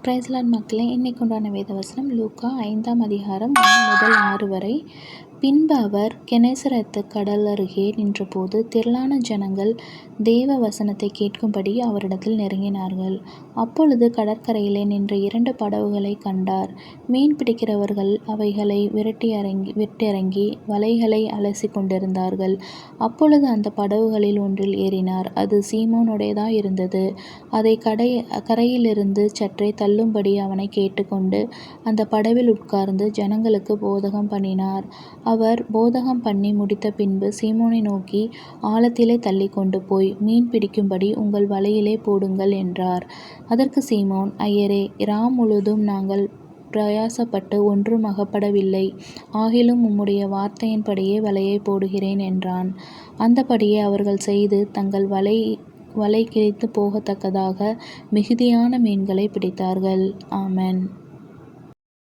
Price Lord மக்களே, இன்னைக்கு உண்டான வேதவசனம் லூக்கா 5ஆம் அதிகாரம் 1 முதல் 6 வரை. பின்பு அவர் கெனேசரத்து கடல் அருகே நின்றபோது திரளான ஜனங்கள் தேவ வசனத்தை கேட்கும்படி அவரிடத்தில் நெருங்கினார்கள். அப்பொழுது கடற்கரையிலே நின்ற 2 படகுகளை கண்டார். மீன் பிடிக்கிறவர்கள் அவைகளை விட்டிறங்கி வலைகளை அலசி கொண்டிருந்தார்கள். அப்பொழுது அந்த படகுகளில் ஒன்றில் ஏறினார். அது சீமோனுடையதாயிருந்தது. அதை கரையிலிருந்து சற்றே தள்ளும்படி அவனை கேட்டுக்கொண்டு அந்த படவில் உட்கார்ந்து ஜனங்களுக்கு போதகம் பண்ணினார். அவர் போதகம் பண்ணி முடித்த பின்பு சீமோனை நோக்கி, ஆழத்திலே தள்ளி கொண்டு போய் மீன் பிடிக்கும்படி உங்கள் வலையிலே போடுங்கள் என்றார். அதற்கு சீமோன், ஐயரே, இராம் முழுதும் நாங்கள் பிரயாசப்பட்டு ஒன்றும் அகப்படவில்லை. ஆகிலும் உம்முடைய வார்த்தையின்படியே வலையை போடுகிறேன் என்றான். அந்தபடியே அவர்கள் செய்து தங்கள் வலை கிழித்து போகத்தக்கதாக மிகுதியான மீன்களை பிடித்தார்கள். ஆமென்.